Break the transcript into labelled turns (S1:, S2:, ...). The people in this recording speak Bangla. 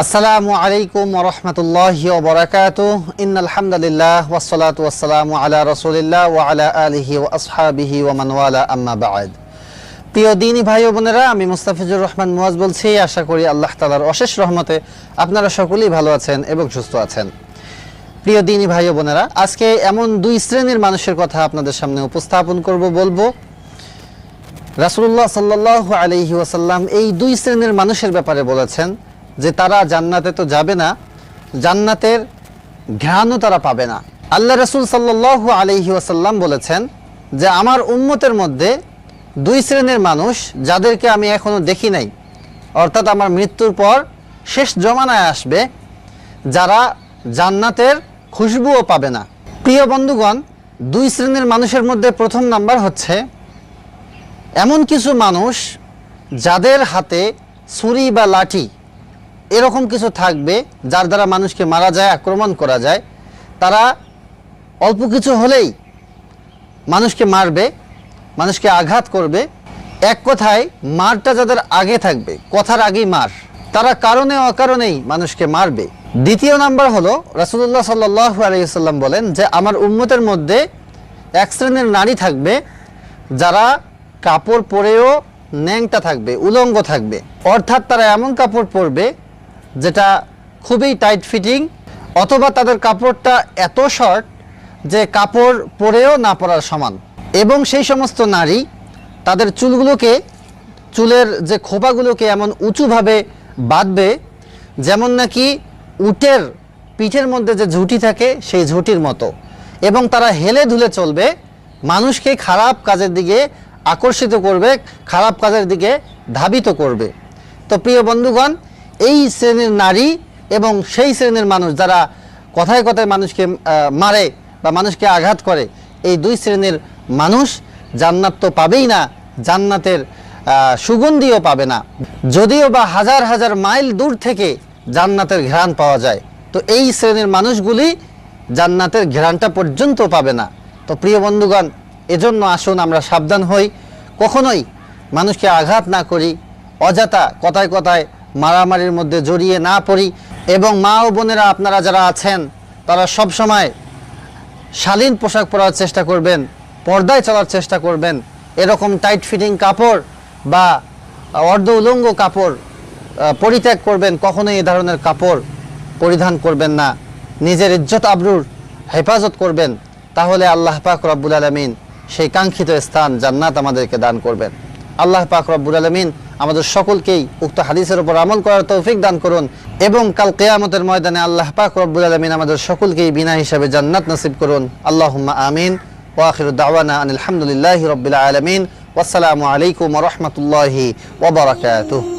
S1: আসসালামু আলাইকুম ওয়া রাহমাতুল্লাহি ওয়া বারাকাতুহু ইন্নাল হামদুলিল্লাহ ওয়াস সালাতু ওয়াস সালামু আলা রাসূলিল্লাহ ওয়া আলা আলিহি ওয়া আসহাবিহি ওয়া মান ওয়ালা আম্মা বা'দ। প্রিয় দ্বীনি ভাই ও বোনেরা, আমি মুস্তাফিজুর রহমান মুয়াজ বলছি। আশা করি আল্লাহ তাআলার অশেষ রহমতে আপনারা সকলেই ভালো আছেন এবং সুস্থ আছেন। প্রিয় দ্বীনি ভাই ও বোনেরা, আজকে এমন দুই শ্রেণীর মানুষের কথা আপনাদের সামনে উপস্থাপন করব, বলবো। রাসূলুল্লাহ সাল্লাল্লাহু আলাইহি ওয়াসাল্লাম এই দুই শ্রেণীর মানুষের ব্যাপারে বলেছেন যে তারা জান্নাতে তো যাবে না, জান্নাতের ঘ্রাণও তারা পাবে না। আল্লাহ রাসূল সাল্লাল্লাহু আলাইহি ওয়াসাল্লাম বলেছেন যে আমার উম্মতের মধ্যে দুই শ্রেণীর মানুষ যাদেরকে আমি এখনো দেখি নাই, অর্থাৎ আমার মৃত্যুর পর শেষ জমানায় আসবে, যারা জান্নাতের খুশবুও পাবে না। প্রিয় বন্ধুগণ, দুই শ্রেণীর মানুষের মধ্যে প্রথম নাম্বার হচ্ছে এমন কিছু মানুষ যাদের হাতে ছুরি বা লাঠি এরকম কিছু থাকবে যার দ্বারা মানুষকে মারা যায়, আক্রমণ করা যায়। তারা অল্প কিছু হলেই মানুষকে মারবে, মানুষকে আঘাত করবে। এক কথায় মারটা যাদের আগে থাকবে, কথার আগেই মার, তারা কারণে অকারণেই মানুষকে মারবে। দ্বিতীয় নাম্বার হলো রাসূলুল্লাহ সাল্লাল্লাহু আলাইহি ওয়াসাল্লাম বলেন যে আমার উম্মতের মধ্যে এক শ্রেণীর নারী থাকবে যারা কাপড় পরেও ন্যাংটা থাকবে, উলঙ্গ থাকবে। অর্থাৎ তারা এমন কাপড় পরবে যেটা খুবই টাইট ফিটিং, অথবা তাদের কাপড়টা এত শর্ট যে কাপড় পরেও না পরার সমান। এবং সেই সমস্ত নারী তাদের চুলের যে খোপাগুলোকে এমন উঁচুভাবে বাঁধবে যেমন নাকি উটের পিঠের মধ্যে যে ঝুঁটি থাকে সেই ঝুঁটির মতো। এবং তারা হেলে ধুলে চলবে, মানুষকে খারাপ কাজের দিকে আকর্ষিত করবে, খারাপ কাজের দিকে ধাবিত করবে। তো প্রিয় বন্ধুগণ, এই শ্রেণীর নারী এবং সেই শ্রেণীর মানুষ যারা কথায় কথায় মানুষকে মারে বা মানুষকে আঘাত করে, এই দুই শ্রেণীর মানুষ জান্নাত তো পাবেই না, জান্নাতের সুগন্ধিও পাবে না। যদিও বা হাজার হাজার মাইল দূর থেকে জান্নাতের ঘ্রাণ পাওয়া যায়, তো এই শ্রেণীর মানুষগুলি জান্নাতের ঘ্রাণটা পর্যন্ত পাবে না। তো প্রিয় বন্ধুগণ, এজন্য আসুন আমরা সাবধান হই, কখনোই মানুষকে আঘাত না করি, অযথা কথায় কথায় মারামারির মধ্যে জড়িয়ে না পড়ি। এবং মা ও বোনেরা আপনারা যারা আছেন তারা সব সময় শালীন পোশাক পরার চেষ্টা করবেন, পর্দায় চলার চেষ্টা করবেন। এরকম টাইট ফিটিং কাপড় বা অর্ধ উলঙ্গ কাপড় পরিত্যাগ করবেন, কখনোই এ ধরনের কাপড় পরিধান করবেন না। নিজের ইজ্জত আবরুর হেফাজত করবেন, তাহলে আল্লাহ পাক রব্বুল আলামিন সেই কাঙ্ক্ষিত স্থান জান্নাত আমাদেরকে দান করবেন। আল্লাহ পাক রব্বুল আলামিন আমাদের সকলকেই উক্ত হাদিসের উপর আমল করার তৌফিক দান করুন এবং কাল কিয়ামতের ময়দানে আল্লাহ পাক রব্বুল আলামিন আমাদের সকলকেই বিনা হিসাবে জান্নাত নসিব করুন। আল্লাহুম্মা আমিন। ওয়া আখিরু দাওয়ানা আনিল হামদুলিল্লাহি রাব্বিল আলামিন। ওয়াসসালামু আলাইকুম ওয়া রাহমাতুল্লাহি ওয়া বারাকাতুহু।